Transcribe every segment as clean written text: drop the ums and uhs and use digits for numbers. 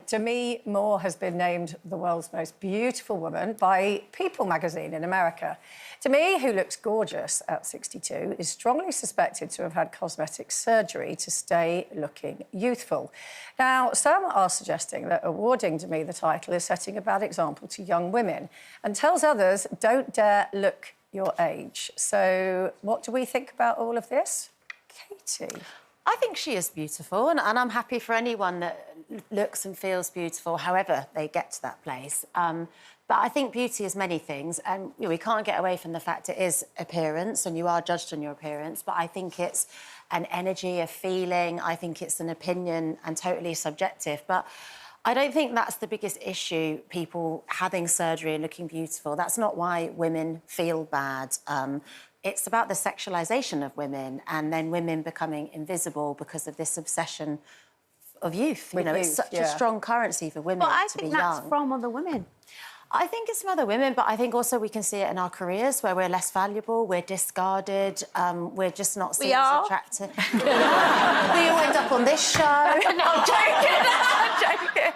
Demi Moore has been named the world's most beautiful woman by People magazine in America. Demi, who looks gorgeous at 62, is strongly suspected to have had cosmetic surgery to stay looking youthful. Now, some are suggesting that awarding Demi the title is setting a bad example to young women and tells others, don't dare look your age. So what do we think about all of this? Katie? I think she is beautiful, and I'm happy for anyone that looks and feels beautiful, however they get to that place. But I think beauty is many things, and we can't get away from the fact it is appearance, and you are judged on your appearance, but I think it's an energy, a feeling, I think it's an opinion and totally subjective. But I don't think that's the biggest issue, people having surgery and looking beautiful. That's not why women feel bad. It's about the sexualisation of women and then women becoming invisible because of this obsession of youth. It's such a strong currency for women to be young. But I think that's from other women. I think it's from other women, but I think also we can see it in our careers where we're less valuable, we're discarded, we're just not seen as attractive. We all end up on this show. No, I'm joking. I'm joking.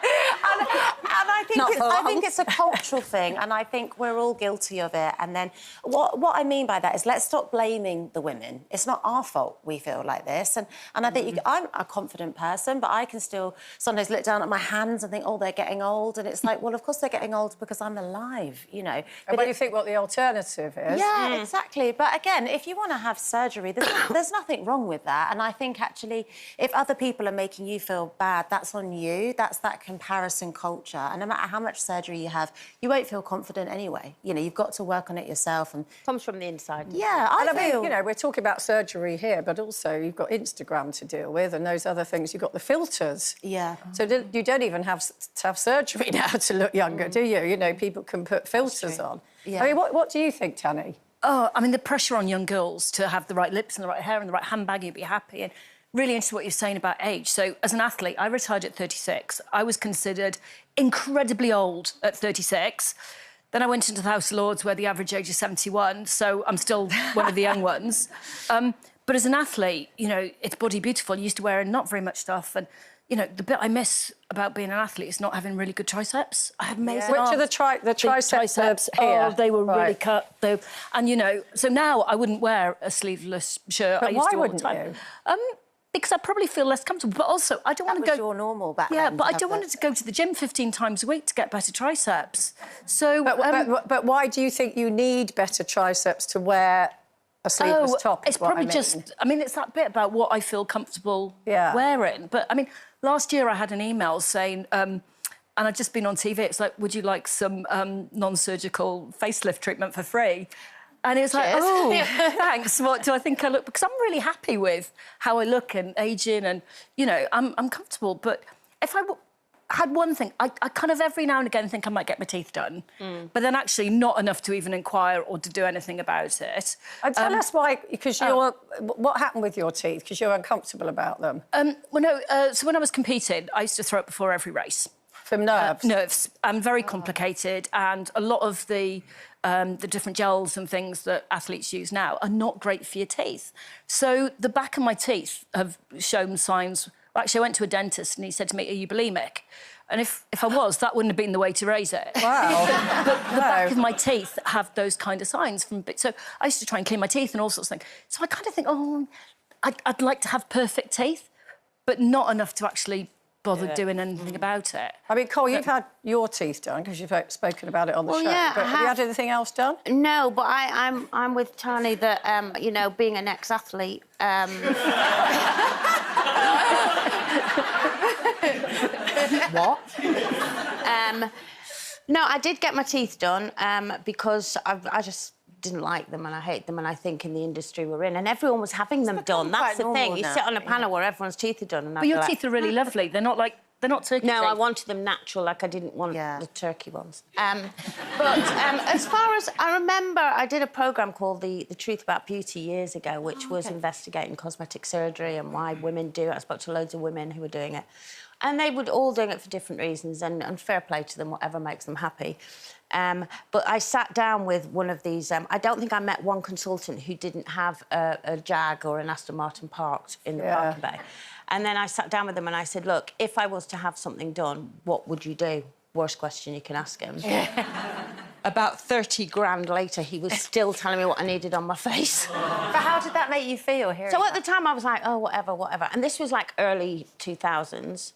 And I think it's a cultural thing, and I think we're all guilty of it. And then what I mean by that is let's stop blaming the women. It's not our fault we feel like this. And I think I'm a confident person, but I can still sometimes look down at my hands and think, oh, they're getting old. And it's like, well, of course they're getting old because I'm alive, And when you think what the alternative is... Yeah, exactly. But again, if you want to have surgery, there's nothing wrong with that. And I think, actually, if other people are making you feel bad, that's on you. That's that comparison culture. And no matter how much surgery you have, you won't feel confident anyway. You've got to work on it yourself. And comes from the inside. Yeah, I mean, we're talking about surgery here, but also you've got Instagram to deal with and those other things. You've got the filters. Yeah. So you don't even have to have surgery now to look younger, do you? People can put filters on. Yeah. I mean, what do you think, Tanny? Oh, I mean, the pressure on young girls to have the right lips and the right hair and the right handbag and be happy. And really interested what you're saying about age. So, as an athlete, I retired at 36. I was considered incredibly old at 36. Then I went into the House of Lords, where the average age is 71, so I'm still one of the young ones. But as an athlete, it's body beautiful. I used to wear not very much stuff, and the bit I miss about being an athlete is not having really good triceps. I have amazing Which are the triceps here? Oh, they were really cut. And, so now I wouldn't wear a sleeveless shirt. But I used why to all the wouldn't time. you? Because I probably feel less comfortable. But also, I don't want to go... That was your normal back Yeah, then, but I don't want to go to the gym 15 times a week to get better triceps. So... But why do you think you need better triceps to wear a sleeveless top? It's probably just... I mean, it's that bit about what I feel comfortable wearing. But, I mean, last year I had an email saying... and I'd just been on TV. It's like, would you like some non-surgical facelift treatment for free? And it was like, oh, thanks. What do I think I look? Because I'm really happy with how I look and ageing and, I'm comfortable. But if I had one thing, I kind of every now and again think I might get my teeth done, but then actually not enough to even inquire or to do anything about it. And tell us why, because what happened with your teeth? Because you're uncomfortable about them. So when I was competing, I used to throw up before every race. From nerves? Nerves. Very complicated, and a lot of the different gels and things that athletes use now are not great for your teeth. So the back of my teeth have shown signs... Actually, I went to a dentist and he said to me, are you bulimic? And if I was, that wouldn't have been the way to raise it. Wow. But the back of my teeth have those kind of signs. So I used to try and clean my teeth and all sorts of things. So I kind of think, I'd like to have perfect teeth, but not enough to actually... bother doing anything about it. I mean, Cole, you've had your teeth done because you've spoken about it on the show. Yeah, but have you had anything else done? No, but I'm with Tani that being an ex-athlete. What? No, I did get my teeth done because I just didn't like them and I hate them, and I think in the industry we're in, and everyone was having them done. That's the thing. You sit on a panel where everyone's teeth are done, and but your teeth are really lovely. They're not turkey teeth. No, I wanted them natural, like I didn't want the turkey ones. But as far as I remember, I did a programme called The Truth About Beauty years ago, which was investigating cosmetic surgery and why women do it. I spoke to loads of women who were doing it. And they were all doing it for different reasons, and fair play to them, whatever makes them happy. But I sat down with one of these... I don't think I met one consultant who didn't have a Jag or an Aston Martin parked in the parking bay. And then I sat down with him and I said, look, if I was to have something done, what would you do? Worst question you can ask him. About 30 grand later, he was still telling me what I needed on my face. But how did that make you feel hearing So at the time, I was like, oh, whatever, whatever. And this was, like, early 2000s.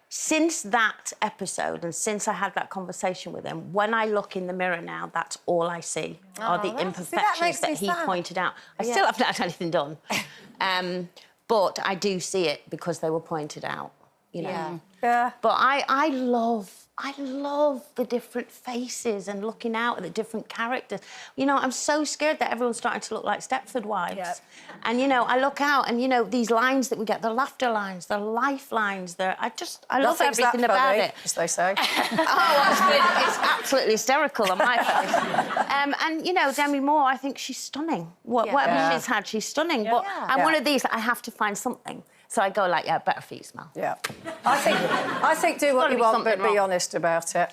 Since that episode and since I had that conversation with him, when I look in the mirror now, that's all I see are the imperfections that he pointed out. I still haven't had anything done. But I do see it because they were pointed out, you know. Yeah. But I love the different faces and looking out at the different characters. You know, I'm so scared that everyone's starting to look like Stepford Wives. Yep. And, you know, I look out and, you know, these lines that we get, the laughter lines, the life lines, I love everything about it. As they say. It's absolutely hysterical on my face. And, you know, Demi Moore, I think she's stunning. Whatever she's had, she's stunning. But I'm one of these, I have to find something. So I go like, yeah, better feet smell. Yeah. I think do what you want, but be honest about it.